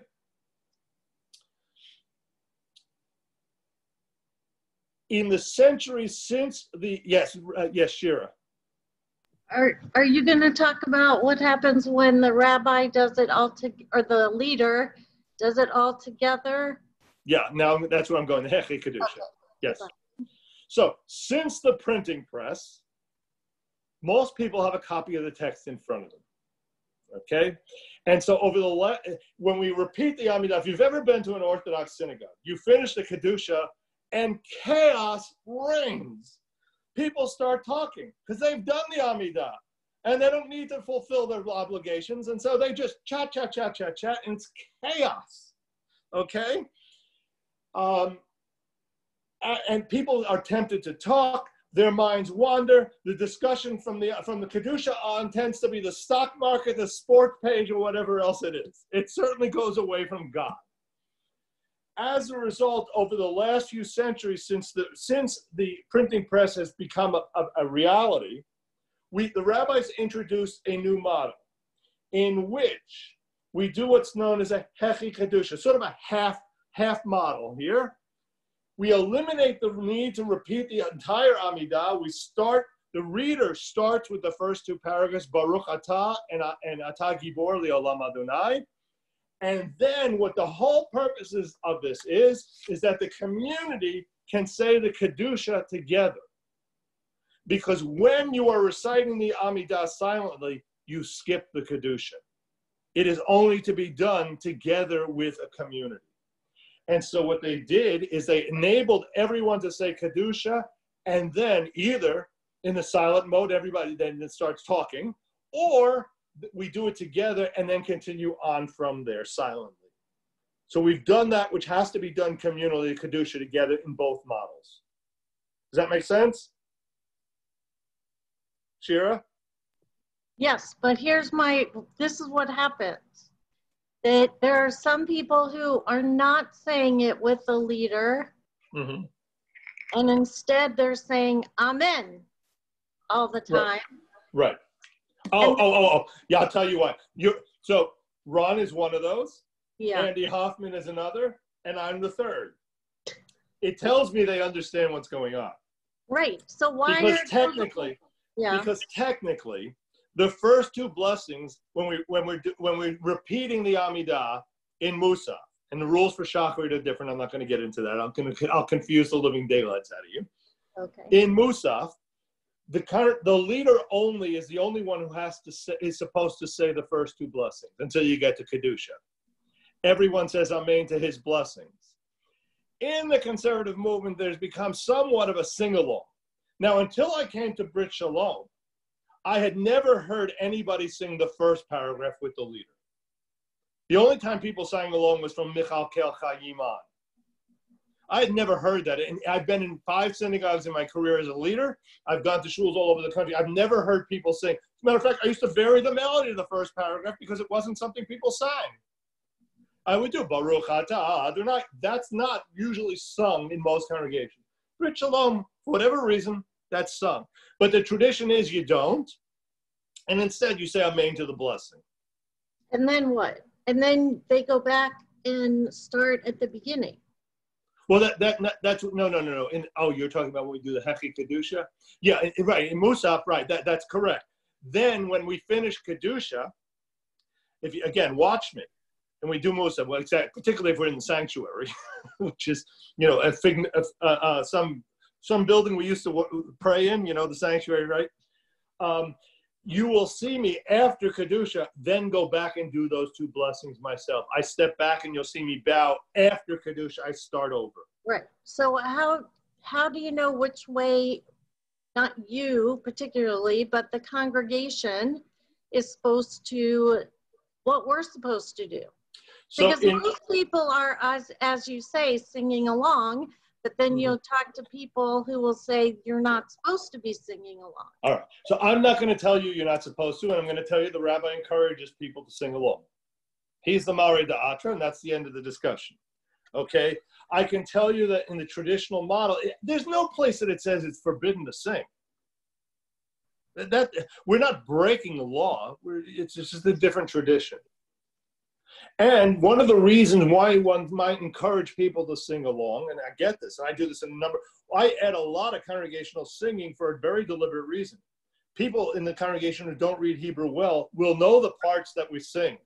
A: In the centuries since the, yes, Shira.
B: Are you going to talk about what happens when the rabbi does it all or the leader does it all together?
A: Yeah, now that's where I'm going, the Hechi Kedusha. Okay. Yes. Okay. So since the printing press, most people have a copy of the text in front of them. Okay? And so over when we repeat the Amidah, if you've ever been to an Orthodox synagogue, you finish the Kedusha and chaos reigns. People start talking because they've done the Amidah and they don't need to fulfill their obligations. And so they just chat, and it's chaos. Okay? And people are tempted to talk. Their minds wander. The discussion from the Kedusha on tends to be the stock market, the sports page, or whatever else it is. It certainly goes away from God. As a result, over the last few centuries, since the printing press has become a reality, the rabbis introduced a new model in which we do what's known as a Hechi Kedusha, sort of a half model here. We eliminate the need to repeat the entire Amidah. The reader starts with the first two paragraphs, Baruch Atah and Atah Gibor Le'olam Adonai. And then what the whole purpose of this is that the community can say the Kedusha together. Because when you are reciting the Amidah silently, you skip the Kedusha. It is only to be done together with a community. And so what they did is they enabled everyone to say Kedusha, and then either in the silent mode, everybody then starts talking, or we do it together and then continue on from there silently. So we've done that, which has to be done communally, Kedusha together in both models. Does that make sense? Shira?
B: Yes, but this is what happens. That there are some people who are not saying it with the leader, mm-hmm. and instead they're saying Amen all the time.
A: Right. Oh. Yeah, I'll tell you what. So Ron is one of those. Yeah. Andy Hoffman is another, and I'm the third. It tells me they understand what's going on.
B: Right. So why?
A: Because technically, the first two blessings, when we're repeating the Amidah in Musaf, and the rules for Shachrit are different. I'm not going to get into that. I'll confuse the living daylights out of you.
B: Okay.
A: In Musaf, the leader only is the only one who is supposed to say the first two blessings until you get to Kedusha. Everyone says Amen to his blessings. In the conservative movement, there's become somewhat of a sing-along. Now, until I came to Brit Shalom, I had never heard anybody sing the first paragraph with the leader. The only time people sang along was from Michal Kel Chayiman. I had never heard that. And I've been in 5 synagogues in my career as a leader. I've gone to shuls all over the country. I've never heard people sing. As a matter of fact, I used to vary the melody of the first paragraph because it wasn't something people sang. I would do Baruch Atah Adonai. That's not usually sung in most congregations. Brit Shalom, for whatever reason, that's sung. But the tradition is you don't. And instead you say Amen to the blessing.
B: And then what? And then they go back and start at the beginning.
A: Well, that's no. You're talking about when we do the Hechi Kedusha? Yeah, right. In Musaf, right. That's correct. Then when we finish Kedusha, if you, again, watch me, and we do Musaf, well, particularly if we're in the sanctuary, which is, some building we used to pray in, the sanctuary, right? You will see me after Kedusha, then go back and do those two blessings myself. I step back and you'll see me bow. After Kedusha, I start over.
B: Right. So how do you know which way, not you particularly, but the congregation is supposed to what we're supposed to do.
A: So
B: Because most people are, as you say, singing along, but then you'll talk to people who will say you're not supposed to be singing along.
A: All right. So I'm not going to tell you you're not supposed to, and I'm going to tell you the rabbi encourages people to sing along. He's the Mare D'Atra, and that's the end of the discussion. Okay? I can tell you that in the traditional model, there's no place that it says it's forbidden to sing. We're not breaking the law. It's just a different tradition. And one of the reasons why one might encourage people to sing along, and I get this, and I do this in a number, I add a lot of congregational singing for a very deliberate reason. People in the congregation who don't read Hebrew well will know the parts that we sing.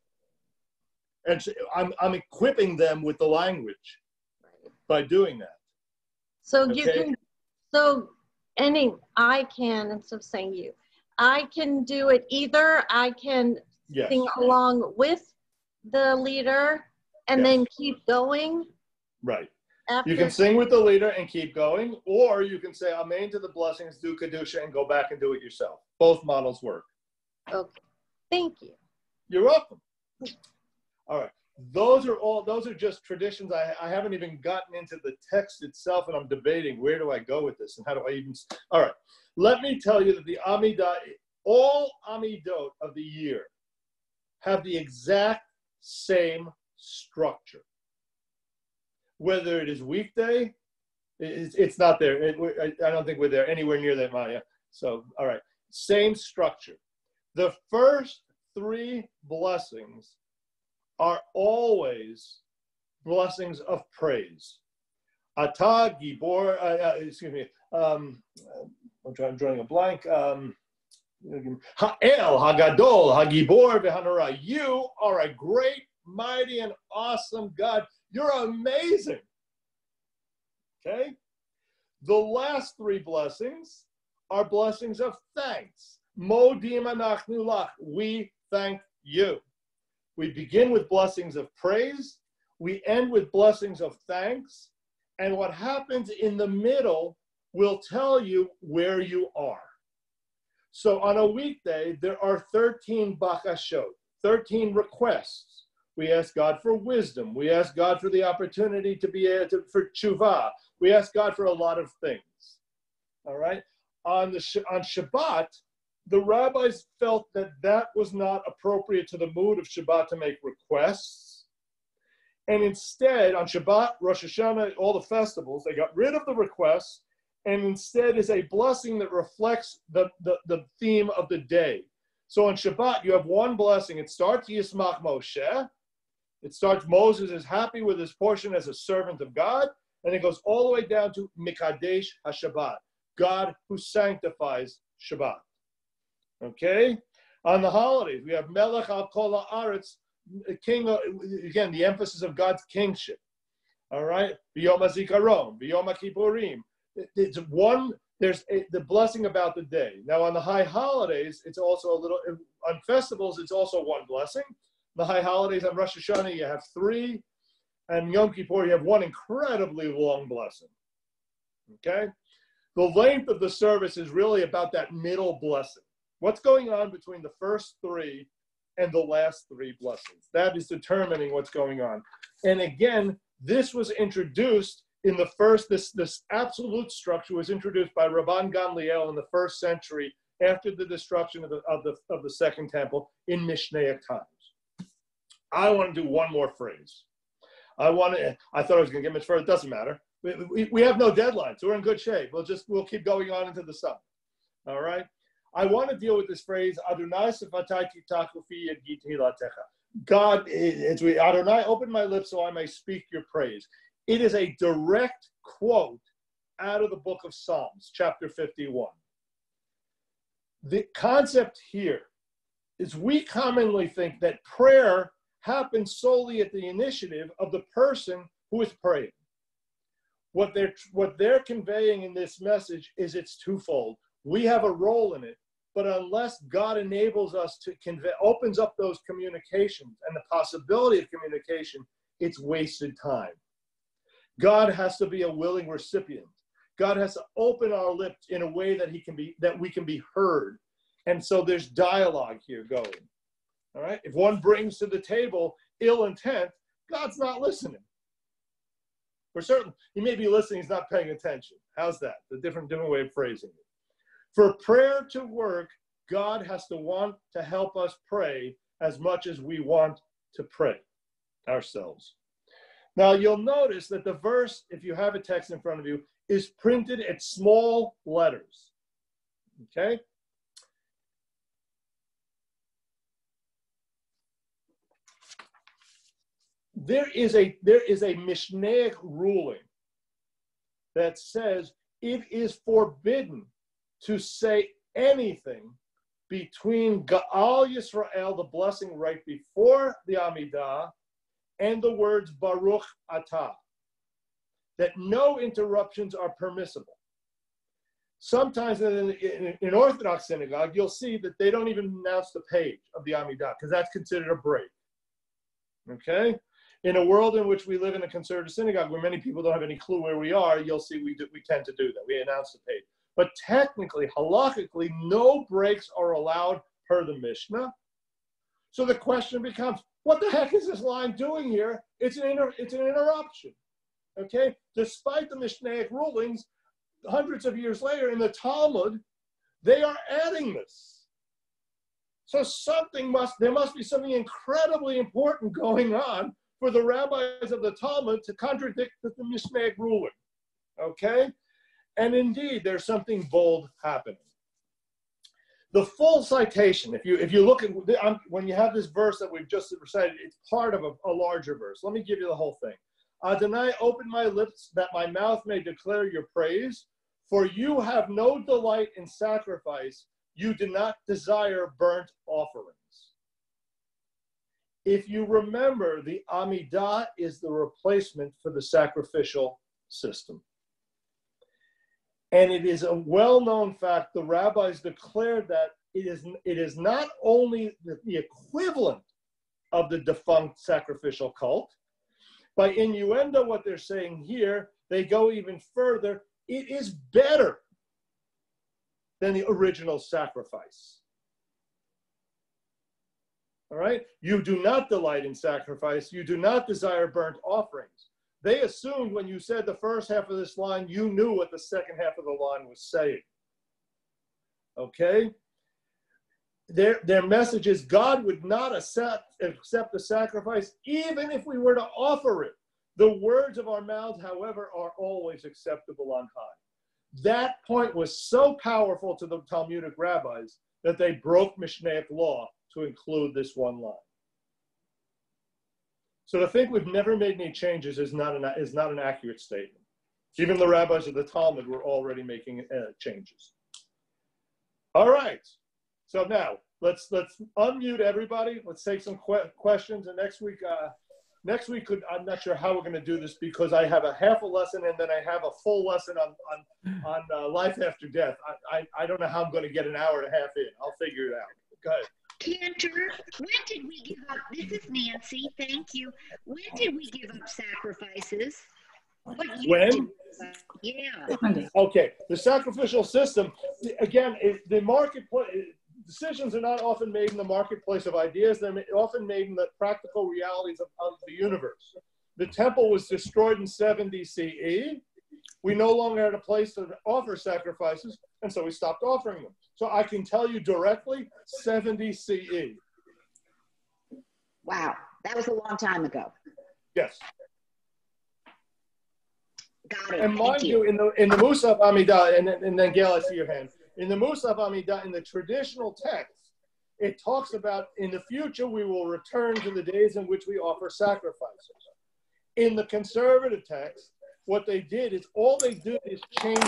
A: And I'm equipping them with the language by doing that.
B: So
A: okay?
B: you can, I can, instead of saying you, I can do it either. I can sing along with the leader and then keep going.
A: Right. You can sing with the leader and keep going, or you can say amen to the blessings, do Kedusha, and go back and do it yourself. Both models work.
B: Okay. Thank you.
A: You're welcome. All right. Those are just traditions. I haven't even gotten into the text itself, and I'm debating where do I go with this and how do I even. All right. Let me tell you that the Amidah, all Amidot of the year have the exact same structure. Whether it is weekday, it's not there. I don't think we're there anywhere near that, Maya. So, all right. Same structure. The first three blessings are always blessings of praise. Ata, Gibor, I'm drawing a blank. Ha'el, Hagadol, Hagibor, Vehanara. You are a great, mighty, and awesome God. You're amazing. Okay? The last three blessings are blessings of thanks. Modim anachnu lach. We thank you. We begin with blessings of praise. We end with blessings of thanks. And what happens in the middle will tell you where you are. So on a weekday, there are 13 bakashot, 13 requests. We ask God for wisdom. We ask God for the opportunity to be able to, for tshuva. We ask God for a lot of things. All right? On Shabbat, the rabbis felt that that was not appropriate to the mood of Shabbat to make requests. And instead, on Shabbat, Rosh Hashanah, all the festivals, they got rid of the requests and instead is a blessing that reflects the theme of the day. So on Shabbat, you have one blessing. It starts Yismach Moshe. It starts Moses is happy with his portion as a servant of God. And it goes all the way down to Mikadesh HaShabbat, God who sanctifies Shabbat. Okay? On the holidays, we have Melech al Kol Haaretz, king, again, the emphasis of God's kingship. All right? V'yom HaZikaron, V'yom HaKippurim. It's one, there's the blessing about the day. Now, on the high holidays, it's also a little, on festivals, it's also one blessing. The high holidays on Rosh Hashanah, you have three. And Yom Kippur, you have one incredibly long blessing. Okay? The length of the service is really about that middle blessing. What's going on between the first three and the last three blessings? That is determining what's going on. And again, this was introduced in the first, this absolute structure was introduced by Rabban Gamliel in the 1st century after the destruction of the Second Temple in Mishnaic times. I want to do one more phrase. I thought I was going to get much further. It doesn't matter. We have no deadline, so we're in good shape. We'll keep going on into the summer. All right? I want to deal with this phrase, Adonai S'fatai titachu fi yad hilatecha. God, Adonai, open my lips so I may speak your praise. It is a direct quote out of the book of Psalms, chapter 51. The concept here is we commonly think that prayer happens solely at the initiative of the person who is praying. What they're conveying in this message is it's twofold. We have a role in it, but unless God enables us to opens up those communications and the possibility of communication, it's wasted time. God has to be a willing recipient. God has to open our lips in a way that we can be heard. And so there's dialogue here going. All right? If one brings to the table ill intent, God's not listening. For certain, he may be listening, he's not paying attention. How's that? A different way of phrasing it. For prayer to work, God has to want to help us pray as much as we want to pray ourselves. Now, you'll notice that the verse, if you have a text in front of you, is printed in small letters. Okay? There is a Mishnaic ruling that says it is forbidden to say anything between Ga'al Yisrael, the blessing right before the Amidah, and the words Baruch Atah, that no interruptions are permissible. Sometimes in Orthodox synagogue, you'll see that they don't even announce the page of the Amidah because that's considered a break. Okay? In a world in which we live in a conservative synagogue where many people don't have any clue where we are, you'll see we tend to do that. We announce the page. But technically, halakhically, no breaks are allowed per the Mishnah. So the question becomes, what the heck is this line doing here? It's an interruption. Okay? Despite the Mishnaic rulings, hundreds of years later in the Talmud, they are adding this. So there must be something incredibly important going on for the rabbis of the Talmud to contradict the Mishnaic ruling. Okay? And indeed, there's something bold happening. The full citation, if you look at, when you have this verse that we've just recited, it's part of a larger verse. Let me give you the whole thing. Adonai, open my lips that my mouth may declare your praise, for you have no delight in sacrifice. You do not desire burnt offerings. If you remember, the Amidah is the replacement for the sacrificial system. And it is a well-known fact, the rabbis declared that it is not only the equivalent of the defunct sacrificial cult. By innuendo, what they're saying here, they go even further. It is better than the original sacrifice. All right? You do not delight in sacrifice. You do not desire burnt offerings. They assumed when you said the first half of this line, you knew what the second half of the line was saying. Okay? Their message is God would not accept the sacrifice even if we were to offer it. The words of our mouths, however, are always acceptable on high. That point was so powerful to the Talmudic rabbis that they broke Mishnaic law to include this one line. So to think we've never made any changes is not an accurate statement. Even the rabbis of the Talmud were already making changes. All right. So now let's unmute everybody. Let's take some questions. And next week, I'm not sure how we're going to do this because I have a half a lesson and then I have a full lesson on life after death. I don't know how I'm going to get an hour and a half in. I'll figure it out. Go ahead.
G: Cantor, when did we give up? This is Nancy. Thank you. When did we give up sacrifices?
A: When?
G: Yeah.
A: Okay. The sacrificial system, again, the marketplace, decisions are not often made in the marketplace of ideas. They're often made in the practical realities of the universe. The temple was destroyed in 70 CE. We no longer had a place to offer sacrifices, and so we stopped offering them. So I can tell you directly, 70 CE.
G: Wow, that was a long time ago.
A: Yes.
G: Got it.
A: And mind you, in the Musaf Amidah, and then Gail, I see your hand. In the Musaf Amidah, in the traditional text, it talks about in the future we will return to the days in which we offer sacrifices. In the conservative text, what they did is all they did is change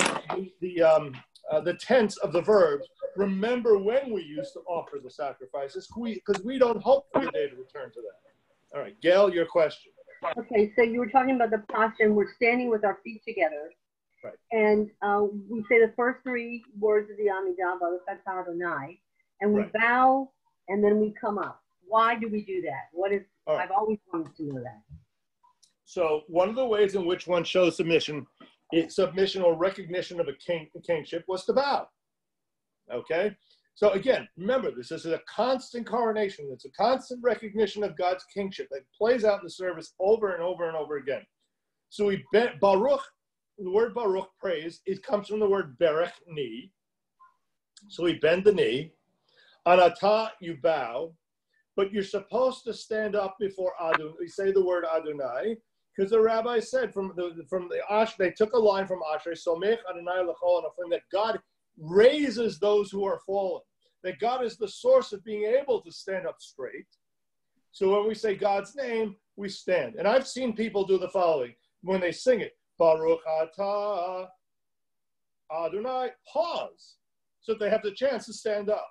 A: the tense of the verbs. Remember when we used to offer the sacrifices, because we don't hope for the day to return to that. All right, Gail, your question.
H: Okay, so you were talking about the posture, and we're standing with our feet together.
A: Right.
H: And we say the first three words of the Amidah, Baruch Atah Adonai, and we bow, and then we come up. Why do we do that? I've always wanted to know that.
A: So one of the ways in which one shows submission or recognition of a kingship was to bow. Okay? So again, remember this is a constant coronation. It's a constant recognition of God's kingship that plays out in the service over and over and over again. So we bet Baruch, the word Baruch, praise, it comes from the word berech, knee. So we bend the knee. Anata, you bow. But you're supposed to stand up before Adonai. We say the word Adonai, because the rabbi said from the Ash, they took a line from Asher, Somech Adonai L'chol Anofim, that God raises those who are fallen. That God is the source of being able to stand up straight. So when we say God's name, we stand. And I've seen people do the following. When they sing it, Baruch Atah Adonai, pause, so they have the chance to stand up.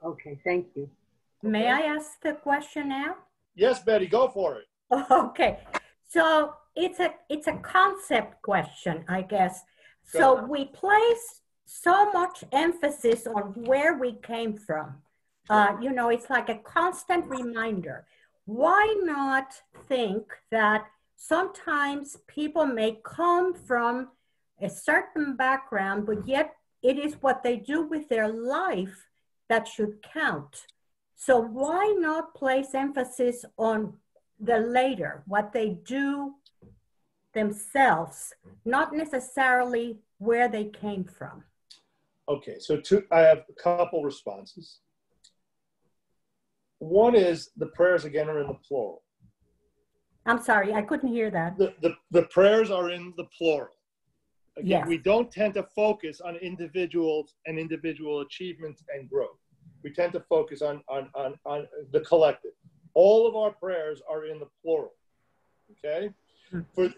H: Okay, thank you.
F: May I ask the question now?
A: Yes, Betty, go for it.
F: Okay, so it's a concept question, I guess. So we place so much emphasis on where we came from. You know, it's like a constant reminder. Why not think that sometimes people may come from a certain background, but yet it is what they do with their life that should count. So why not place emphasis on the later, what they do themselves, not necessarily where they came from?
A: Okay, so I have a couple responses. One is the prayers again are in the plural.
F: I'm sorry, I couldn't hear that.
A: The prayers are in the plural. Again,
F: yes.
A: We don't tend to focus on individuals and individual achievements and growth. We tend to focus on the collective. All of our prayers are in the plural, okay?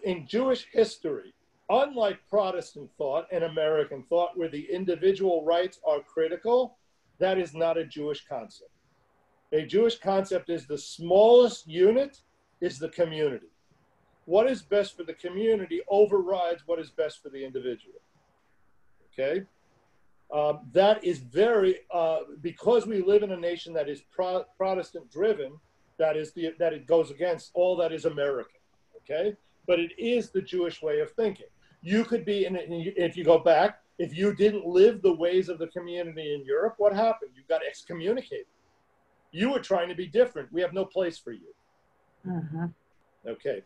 A: In Jewish history, unlike Protestant thought and American thought, where the individual rights are critical, that is not a Jewish concept. A Jewish concept is the smallest unit is the community. What is best for the community overrides what is best for the individual, okay? That is very, because we live in a nation that is Protestant driven, that it goes against all that is American, okay? But it is the Jewish way of thinking. You could be, if you go back, if you didn't live the ways of the community in Europe, what happened? You got excommunicated. You were trying to be different. We have no place for you. Okay.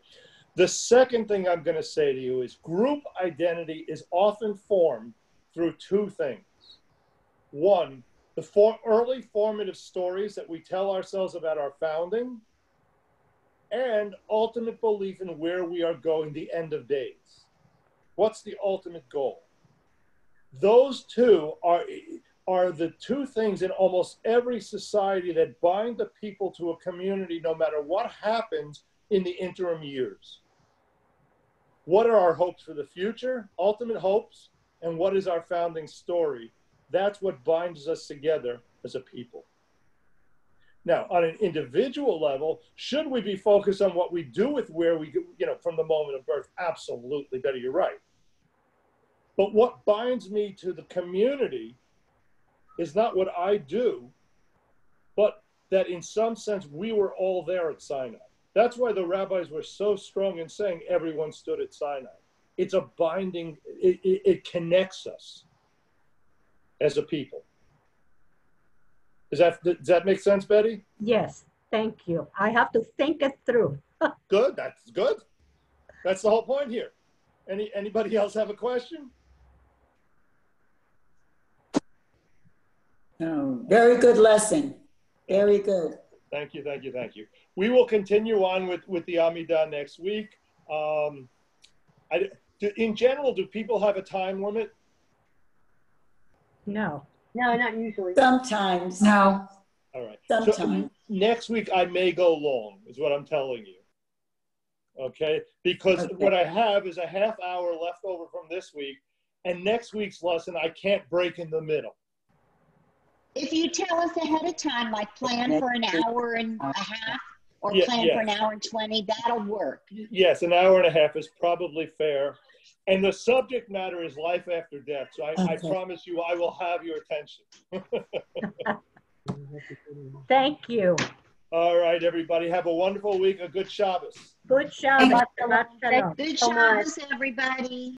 A: The second thing I'm going to say to you is group identity is often formed through two things. One, the early formative stories that we tell ourselves about our founding, and ultimate belief in where we are going, the end of days. What's the ultimate goal? Those two are the two things in almost every society that bind the people to a community no matter what happens in the interim years. What are our hopes for the future, ultimate hopes, and what is our founding story? That's what binds us together as a people. Now, on an individual level, should we be focused on what we do with where we, from the moment of birth? Absolutely, Betty, you're right. But what binds me to the community is not what I do, but that in some sense we were all there at Sinai. That's why the rabbis were so strong in saying everyone stood at Sinai. It's a binding, it connects us as a people. Does that make sense, Betty?
F: Yes, thank you. I have to think it through.
A: Good, that's good. That's the whole point here. Anybody else have a question?
C: No, very good lesson. Very good.
A: Thank you, thank you, thank you. We will continue on with the Amidah next week. In general, do people have a time limit?
F: No.
H: No, not usually.
C: Sometimes.
F: No.
A: All right.
C: Sometimes.
A: So next week I may go long, is what I'm telling you. Okay? Because what I have is a half hour left over from this week, and next week's lesson I can't break in the middle.
G: If you tell us ahead of time, like plan for an hour and a half, or plan for an hour and 20, that'll work.
A: Yes, an hour and a half is probably fair. And the subject matter is life after death. So I promise you, I will have your attention.
F: Thank you.
A: All right, everybody. Have a wonderful week. A good Shabbos.
F: Good Shabbos.
G: Good Shabbos, everybody.